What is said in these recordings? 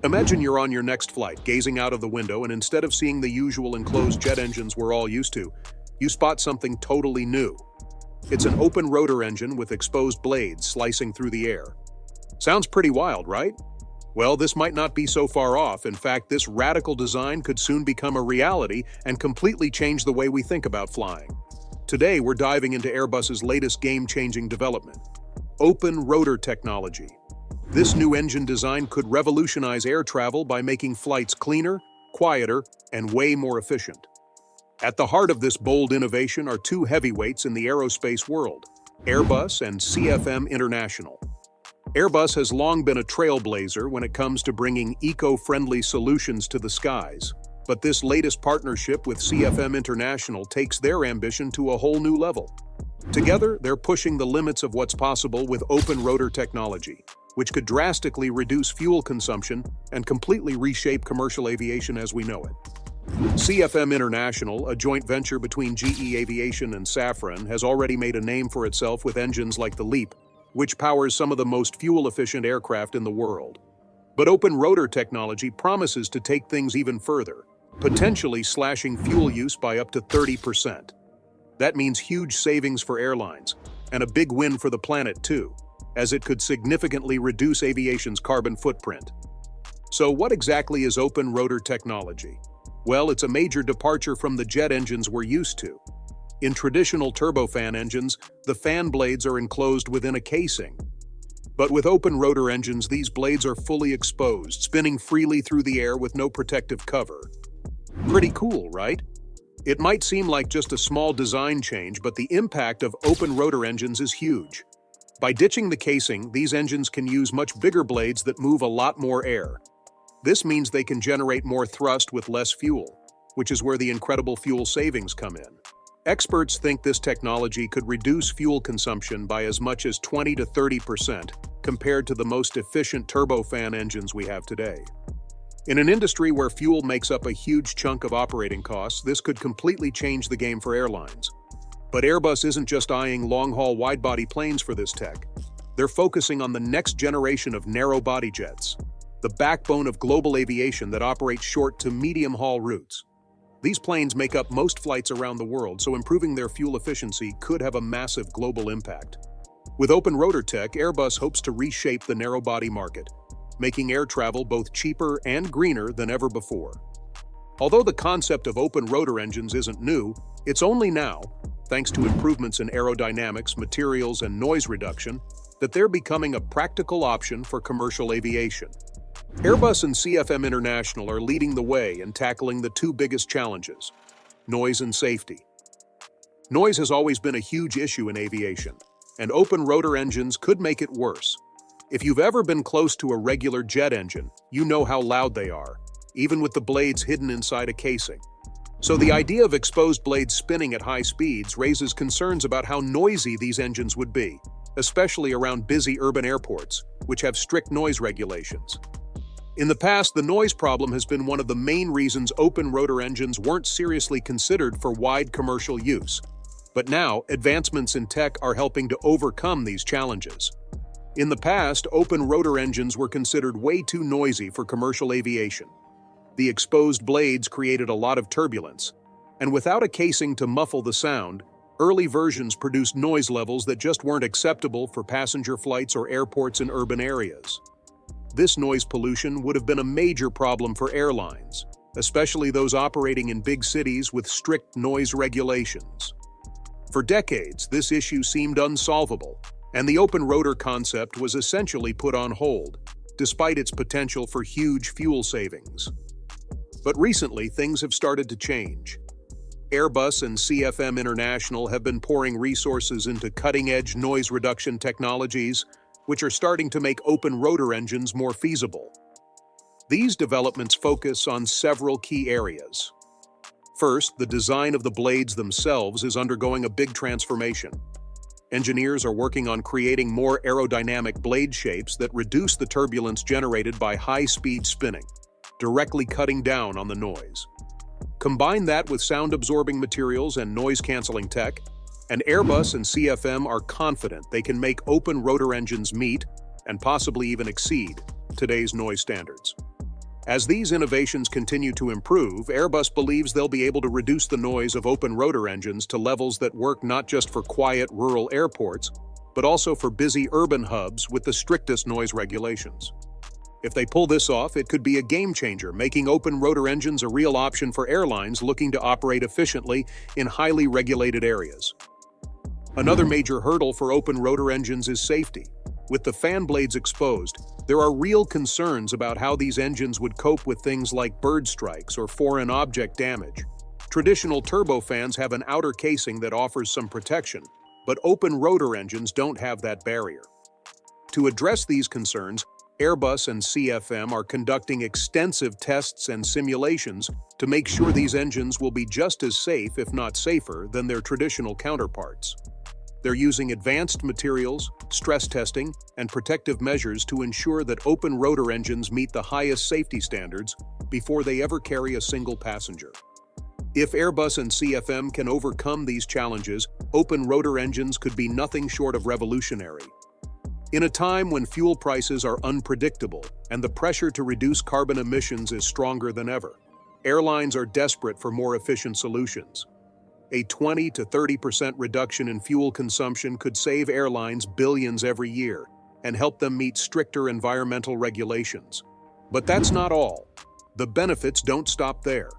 Imagine you're on your next flight, gazing out of the window, and instead of seeing the usual enclosed jet engines we're all used to, you spot something totally new. It's an open rotor engine with exposed blades slicing through the air. Sounds pretty wild, right? Well, this might not be so far off. In fact, this radical design could soon become a reality and completely change the way we think about flying. Today, we're diving into Airbus's latest game-changing development: open rotor technology. This new engine design could revolutionize air travel by making flights cleaner, quieter, and way more efficient. At the heart of this bold innovation are two heavyweights in the aerospace world: Airbus and CFM International. Airbus has long been a trailblazer when it comes to bringing eco-friendly solutions to the skies, but this latest partnership with CFM International takes their ambition to a whole new level. Together, they're pushing the limits of what's possible with open rotor technology, which could drastically reduce fuel consumption and completely reshape commercial aviation as we know it. CFM International, a joint venture between GE Aviation and Safran, has already made a name for itself with engines like the LEAP, which powers some of the most fuel-efficient aircraft in the world. But open rotor technology promises to take things even further, potentially slashing fuel use by up to 30%. That means huge savings for airlines, and a big win for the planet too, as it could significantly reduce aviation's carbon footprint. So what exactly is open rotor technology? Well, it's a major departure from the jet engines we're used to. In traditional turbofan engines, the fan blades are enclosed within a casing. But with open rotor engines, these blades are fully exposed, spinning freely through the air with no protective cover. Pretty cool, right? It might seem like just a small design change, but the impact of open rotor engines is huge. By ditching the casing, these engines can use much bigger blades that move a lot more air. This means they can generate more thrust with less fuel, which is where the incredible fuel savings come in. Experts think this technology could reduce fuel consumption by as much as 20 to 30% compared to the most efficient turbofan engines we have today. In an industry where fuel makes up a huge chunk of operating costs, this could completely change the game for airlines. But Airbus isn't just eyeing long-haul wide-body planes for this tech. They're focusing on the next generation of narrow-body jets, the backbone of global aviation that operates short to medium-haul routes. These planes make up most flights around the world, so improving their fuel efficiency could have a massive global impact. With open rotor tech, Airbus hopes to reshape the narrow-body market, making air travel both cheaper and greener than ever before. Although the concept of open rotor engines isn't new, it's only now, thanks to improvements in aerodynamics, materials, and noise reduction, that they're becoming a practical option for commercial aviation. Airbus and CFM International are leading the way in tackling the two biggest challenges: noise and safety. Noise has always been a huge issue in aviation, and open rotor engines could make it worse. If you've ever been close to a regular jet engine, you know how loud they are, even with the blades hidden inside a casing. So the idea of exposed blades spinning at high speeds raises concerns about how noisy these engines would be, especially around busy urban airports, which have strict noise regulations. In the past, the noise problem has been one of the main reasons open rotor engines weren't seriously considered for wide commercial use. But now, advancements in tech are helping to overcome these challenges. In the past, open rotor engines were considered way too noisy for commercial aviation. The exposed blades created a lot of turbulence, and without a casing to muffle the sound, early versions produced noise levels that just weren't acceptable for passenger flights or airports in urban areas. This noise pollution would have been a major problem for airlines, especially those operating in big cities with strict noise regulations. For decades, this issue seemed unsolvable, and the open rotor concept was essentially put on hold, despite its potential for huge fuel savings. But recently, things have started to change. Airbus and CFM International have been pouring resources into cutting-edge noise reduction technologies, which are starting to make open rotor engines more feasible. These developments focus on several key areas. First, the design of the blades themselves is undergoing a big transformation. Engineers are working on creating more aerodynamic blade shapes that reduce the turbulence generated by high-speed spinning, directly cutting down on the noise. Combine that with sound-absorbing materials and noise-canceling tech, and Airbus and CFM are confident they can make open rotor engines meet, and possibly even exceed, today's noise standards. As these innovations continue to improve, Airbus believes they'll be able to reduce the noise of open rotor engines to levels that work not just for quiet rural airports, but also for busy urban hubs with the strictest noise regulations. If they pull this off, it could be a game changer, making open rotor engines a real option for airlines looking to operate efficiently in highly regulated areas. Another major hurdle for open rotor engines is safety. With the fan blades exposed, there are real concerns about how these engines would cope with things like bird strikes or foreign object damage. Traditional turbofans have an outer casing that offers some protection, but open rotor engines don't have that barrier. To address these concerns, Airbus and CFM are conducting extensive tests and simulations to make sure these engines will be just as safe, if not safer, than their traditional counterparts. They're using advanced materials, stress testing, and protective measures to ensure that open rotor engines meet the highest safety standards before they ever carry a single passenger. If Airbus and CFM can overcome these challenges, open rotor engines could be nothing short of revolutionary. In a time when fuel prices are unpredictable and the pressure to reduce carbon emissions is stronger than ever, airlines are desperate for more efficient solutions. A 20 to 30% reduction in fuel consumption could save airlines billions every year and help them meet stricter environmental regulations. But that's not all. The benefits don't stop there.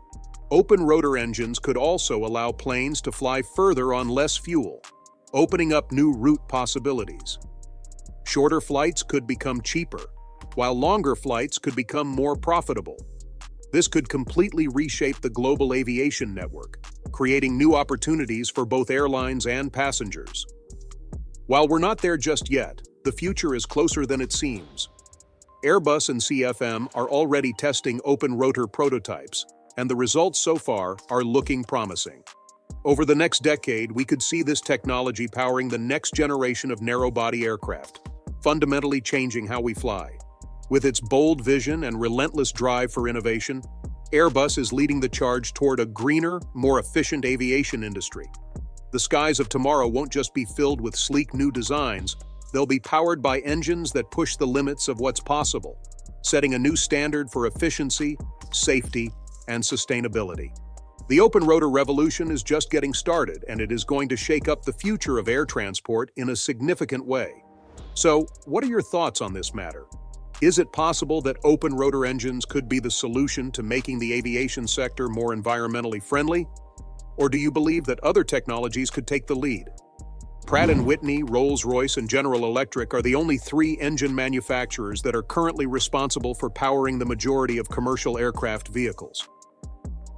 Open rotor engines could also allow planes to fly further on less fuel, opening up new route possibilities. Shorter flights could become cheaper, while longer flights could become more profitable. This could completely reshape the global aviation network, creating new opportunities for both airlines and passengers. While we're not there just yet, the future is closer than it seems. Airbus and CFM are already testing open rotor prototypes, and the results so far are looking promising. Over the next decade, we could see this technology powering the next generation of narrow-body aircraft, fundamentally changing how we fly. With its bold vision and relentless drive for innovation, Airbus is leading the charge toward a greener, more efficient aviation industry. The skies of tomorrow won't just be filled with sleek new designs, they'll be powered by engines that push the limits of what's possible, setting a new standard for efficiency, safety, and sustainability. The open rotor revolution is just getting started, and it is going to shake up the future of air transport in a significant way. So, what are your thoughts on this matter? Is it possible that open rotor engines could be the solution to making the aviation sector more environmentally friendly? Or do you believe that other technologies could take the lead? Pratt & Whitney, Rolls-Royce, and General Electric are the only three engine manufacturers that are currently responsible for powering the majority of commercial aircraft vehicles.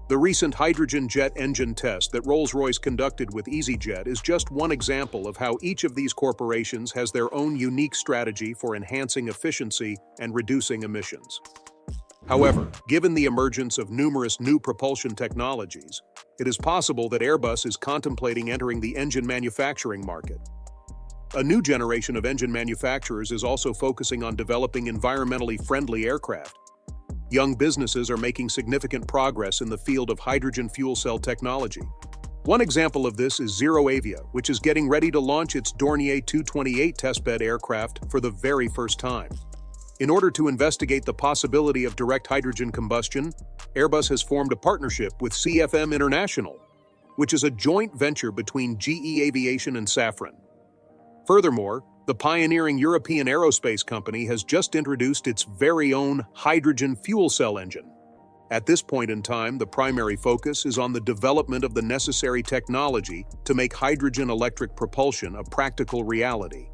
The recent hydrogen jet engine test that Rolls-Royce conducted with EasyJet is just one example of how each of these corporations has their own unique strategy for enhancing efficiency and reducing emissions. However, given the emergence of numerous new propulsion technologies, it is possible that Airbus is contemplating entering the engine manufacturing market. A new generation of engine manufacturers is also focusing on developing environmentally friendly aircraft. Young businesses are making significant progress in the field of hydrogen fuel cell technology. One example of this is ZeroAvia, which is getting ready to launch its Dornier 228 testbed aircraft for the very first time. In order to investigate the possibility of direct hydrogen combustion, Airbus has formed a partnership with CFM International, which is a joint venture between GE Aviation and Safran. Furthermore, the pioneering European aerospace company has just introduced its very own hydrogen fuel cell engine. At this point in time, the primary focus is on the development of the necessary technology to make hydrogen electric propulsion a practical reality.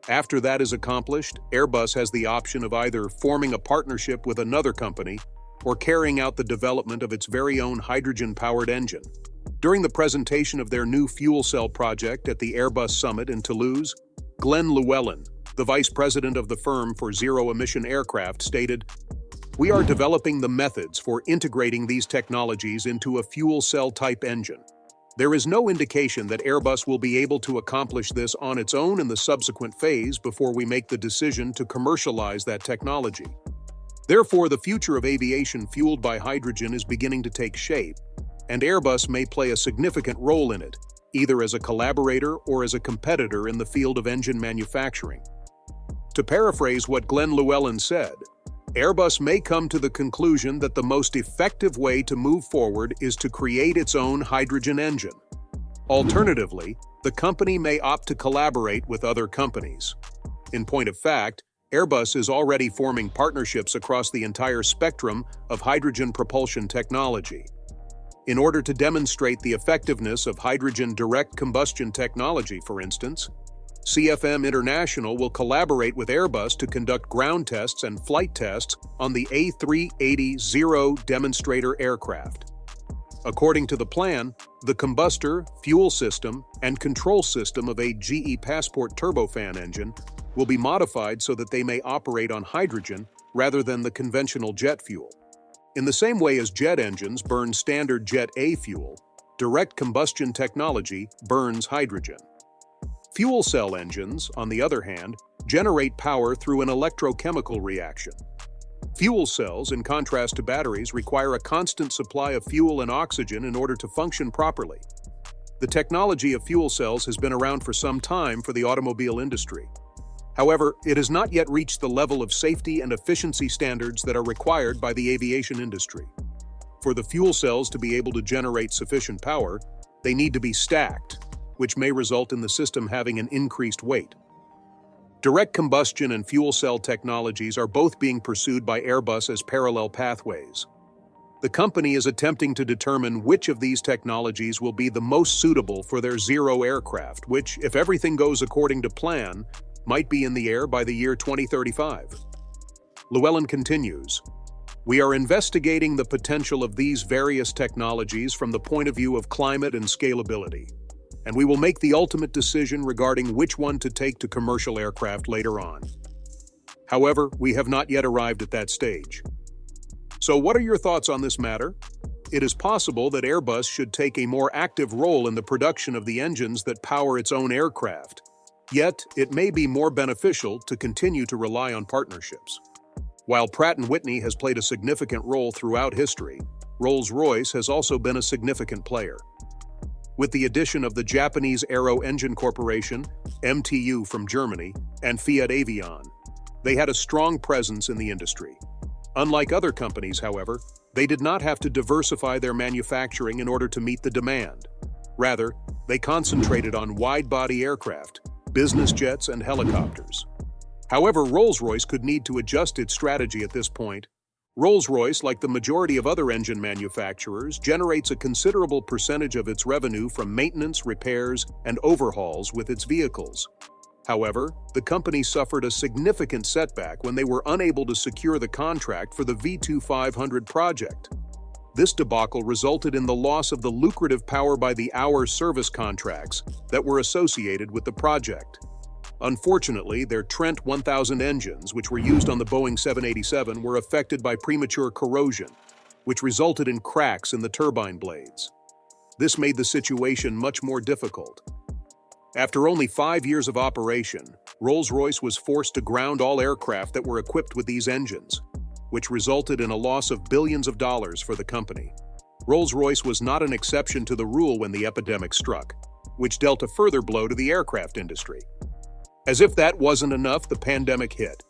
After that is accomplished, Airbus has the option of either forming a partnership with another company or carrying out the development of its very own hydrogen-powered engine. During the presentation of their new fuel cell project at the Airbus Summit in Toulouse, Glenn Llewellyn, the vice president of the firm for zero-emission aircraft, stated, "We are developing the methods for integrating these technologies into a fuel cell-type engine. There is no indication that Airbus will be able to accomplish this on its own in the subsequent phase before we make the decision to commercialize that technology. Therefore, the future of aviation fueled by hydrogen is beginning to take shape, and Airbus may play a significant role in it, either as a collaborator or as a competitor in the field of engine manufacturing." To paraphrase what Glenn Llewellyn said, Airbus may come to the conclusion that the most effective way to move forward is to create its own hydrogen engine. Alternatively, the company may opt to collaborate with other companies. In point of fact, Airbus is already forming partnerships across the entire spectrum of hydrogen propulsion technology. In order to demonstrate the effectiveness of hydrogen direct combustion technology, for instance, CFM International will collaborate with Airbus to conduct ground tests and flight tests on the A380 demonstrator aircraft. According to the plan, the combustor, fuel system, and control system of a GE Passport turbofan engine will be modified so that they may operate on hydrogen rather than the conventional jet fuel. In the same way as jet engines burn standard Jet A fuel, direct combustion technology burns hydrogen. Fuel cell engines, on the other hand, generate power through an electrochemical reaction. Fuel cells, in contrast to batteries, require a constant supply of fuel and oxygen in order to function properly. The technology of fuel cells has been around for some time for the automobile industry. However, it has not yet reached the level of safety and efficiency standards that are required by the aviation industry. For the fuel cells to be able to generate sufficient power, they need to be stacked, which may result in the system having an increased weight. Direct combustion and fuel cell technologies are both being pursued by Airbus as parallel pathways. The company is attempting to determine which of these technologies will be the most suitable for their Zero aircraft, which, if everything goes according to plan, might be in the air by the year 2035. Llewellyn continues, "We are investigating the potential of these various technologies from the point of view of climate and scalability, and we will make the ultimate decision regarding which one to take to commercial aircraft later on. However, we have not yet arrived at that stage." So what are your thoughts on this matter? It is possible that Airbus should take a more active role in the production of the engines that power its own aircraft. Yet, it may be more beneficial to continue to rely on partnerships. While Pratt & Whitney has played a significant role throughout history, Rolls-Royce has also been a significant player. With the addition of the Japanese Aero Engine Corporation, MTU from Germany, and Fiat Aviation, they had a strong presence in the industry. Unlike other companies, however, they did not have to diversify their manufacturing in order to meet the demand. Rather, they concentrated on wide-body aircraft, business jets, and helicopters. However, Rolls-Royce could need to adjust its strategy at this point. Rolls-Royce, like the majority of other engine manufacturers, generates a considerable percentage of its revenue from maintenance, repairs, and overhauls with its vehicles. However, the company suffered a significant setback when they were unable to secure the contract for the V2500 project. This debacle resulted in the loss of the lucrative power-by-the-hour service contracts that were associated with the project. Unfortunately, their Trent 1000 engines, which were used on the Boeing 787, were affected by premature corrosion, which resulted in cracks in the turbine blades. This made the situation much more difficult. After only 5 years of operation, Rolls-Royce was forced to ground all aircraft that were equipped with these engines, which resulted in a loss of billions of dollars for the company. Rolls-Royce was not an exception to the rule when the epidemic struck, which dealt a further blow to the aircraft industry. As if that wasn't enough, the pandemic hit.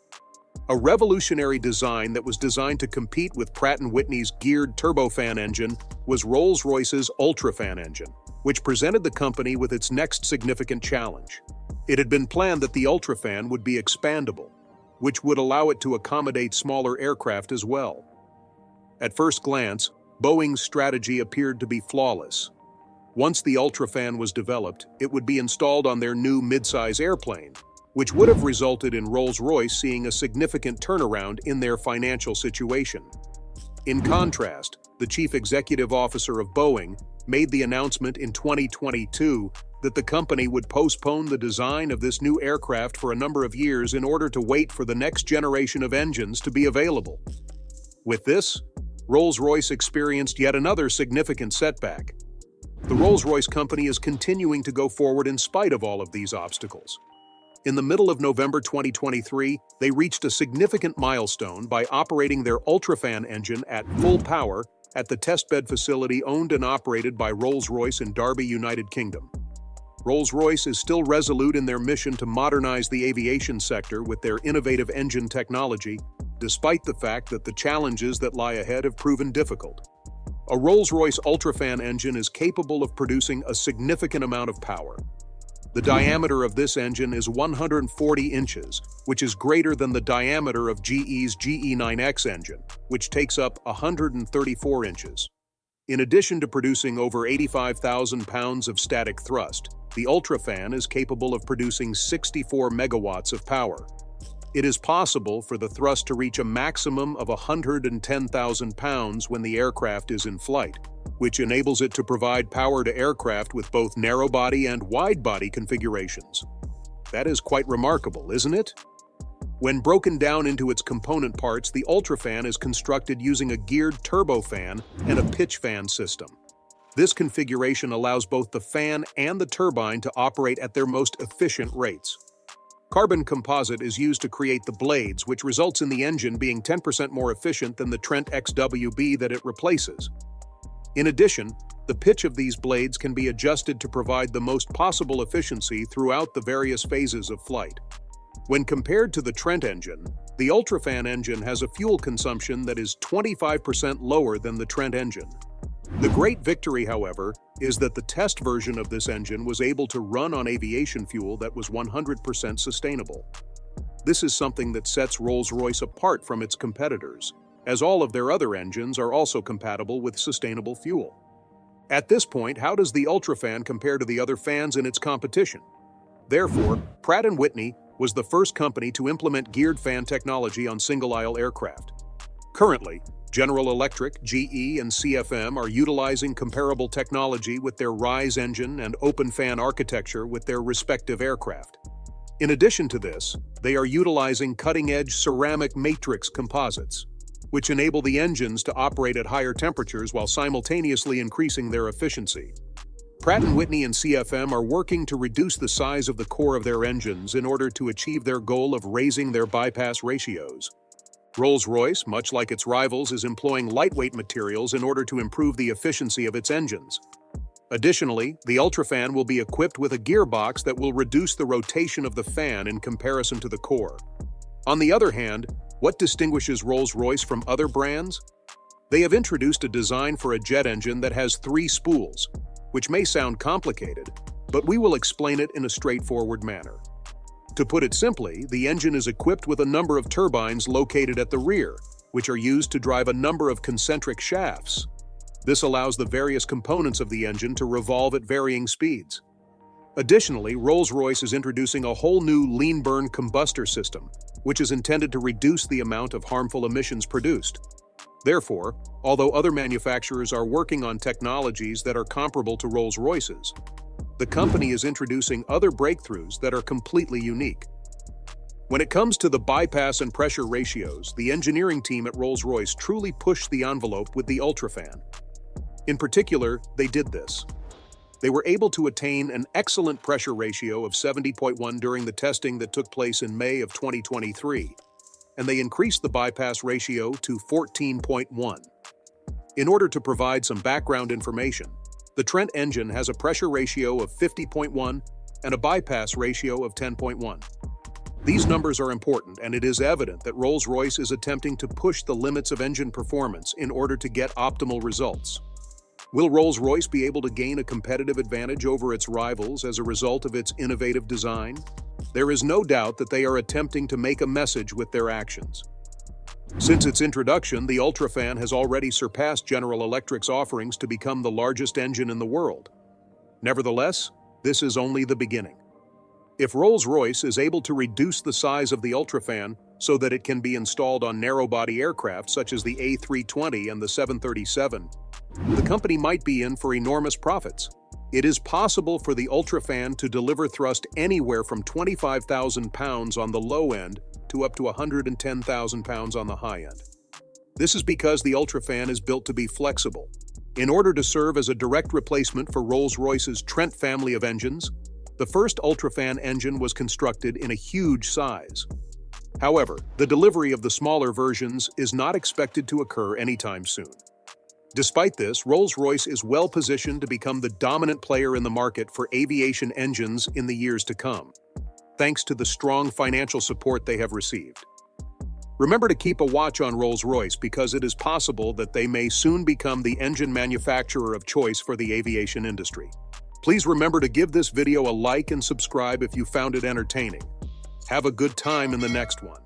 A revolutionary design that was designed to compete with Pratt & Whitney's geared turbofan engine was Rolls-Royce's UltraFan engine, which presented the company with its next significant challenge. It had been planned that the UltraFan would be expandable, which would allow it to accommodate smaller aircraft as well. At first glance, Boeing's strategy appeared to be flawless. Once the UltraFan was developed, it would be installed on their new midsize airplane, which would have resulted in Rolls-Royce seeing a significant turnaround in their financial situation. In contrast, the chief executive officer of Boeing made the announcement in 2022 that the company would postpone the design of this new aircraft for a number of years in order to wait for the next generation of engines to be available. With this, Rolls-Royce experienced yet another significant setback. The Rolls-Royce company is continuing to go forward in spite of all of these obstacles. In the middle of November 2023, they reached a significant milestone by operating their UltraFan engine at full power at the testbed facility owned and operated by Rolls-Royce in Derby, United Kingdom. Rolls-Royce is still resolute in their mission to modernize the aviation sector with their innovative engine technology, despite the fact that the challenges that lie ahead have proven difficult. A Rolls-Royce Ultrafan engine is capable of producing a significant amount of power. The diameter of this engine is 140 inches, which is greater than the diameter of GE's GE9X engine, which takes up 134 inches. In addition to producing over 85,000 pounds of static thrust, the Ultrafan is capable of producing 64 megawatts of power. It is possible for the thrust to reach a maximum of 110,000 pounds when the aircraft is in flight, which enables it to provide power to aircraft with both narrow-body and wide-body configurations. That is quite remarkable, isn't it? When broken down into its component parts, the Ultrafan is constructed using a geared turbofan and a pitch fan system. This configuration allows both the fan and the turbine to operate at their most efficient rates. Carbon composite is used to create the blades, which results in the engine being 10% more efficient than the Trent XWB that it replaces. In addition, the pitch of these blades can be adjusted to provide the most possible efficiency throughout the various phases of flight. When compared to the Trent engine, the Ultrafan engine has a fuel consumption that is 25% lower than the Trent engine. The great victory, however, is that the test version of this engine was able to run on aviation fuel that was 100% sustainable. This is something that sets Rolls-Royce apart from its competitors, as all of their other engines are also compatible with sustainable fuel. At this point, how does the Ultrafan compare to the other fans in its competition? Therefore, Pratt & Whitney was the first company to implement geared fan technology on single-aisle aircraft. Currently, General Electric, GE, and CFM are utilizing comparable technology with their Rise engine and open fan architecture with their respective aircraft. In addition to this, they are utilizing cutting-edge ceramic matrix composites, which enable the engines to operate at higher temperatures while simultaneously increasing their efficiency. Pratt & Whitney and CFM are working to reduce the size of the core of their engines in order to achieve their goal of raising their bypass ratios. Rolls-Royce, much like its rivals, is employing lightweight materials in order to improve the efficiency of its engines. Additionally, the Ultrafan will be equipped with a gearbox that will reduce the rotation of the fan in comparison to the core. On the other hand, what distinguishes Rolls-Royce from other brands? They have introduced a design for a jet engine that has 3 spools, which may sound complicated, but we will explain it in a straightforward manner. To put it simply, the engine is equipped with a number of turbines located at the rear, which are used to drive a number of concentric shafts. This allows the various components of the engine to revolve at varying speeds. Additionally, Rolls-Royce is introducing a whole new lean burn combustor system, which is intended to reduce the amount of harmful emissions produced. Therefore, although other manufacturers are working on technologies that are comparable to Rolls-Royce's, the company is introducing other breakthroughs that are completely unique. When it comes to the bypass and pressure ratios, the engineering team at Rolls-Royce truly pushed the envelope with the Ultrafan. In particular, they did this. They were able to attain an excellent pressure ratio of 70.1 during the testing that took place in May of 2023, and they increased the bypass ratio to 14.1. In order to provide some background information, the Trent engine has a pressure ratio of 50.1 and a bypass ratio of 10.1. These numbers are important, and it is evident that Rolls-Royce is attempting to push the limits of engine performance in order to get optimal results. Will Rolls-Royce be able to gain a competitive advantage over its rivals as a result of its innovative design? There is no doubt that they are attempting to make a message with their actions. Since its introduction, the Ultrafan has already surpassed General Electric's offerings to become the largest engine in the world. Nevertheless, this is only the beginning. If Rolls-Royce is able to reduce the size of the Ultrafan so that it can be installed on narrow-body aircraft such as the A320 and the 737, the company might be in for enormous profits. It is possible for the Ultrafan to deliver thrust anywhere from 25,000 pounds on the low end to up to 110,000 pounds on the high end. This is because the Ultrafan is built to be flexible. In order to serve as a direct replacement for Rolls-Royce's Trent family of engines, the first Ultrafan engine was constructed in a huge size. However, the delivery of the smaller versions is not expected to occur anytime soon. Despite this, Rolls-Royce is well positioned to become the dominant player in the market for aviation engines in the years to come, thanks to the strong financial support they have received. Remember to keep a watch on Rolls-Royce because it is possible that they may soon become the engine manufacturer of choice for the aviation industry. Please remember to give this video a like and subscribe if you found it entertaining. Have a good time in the next one.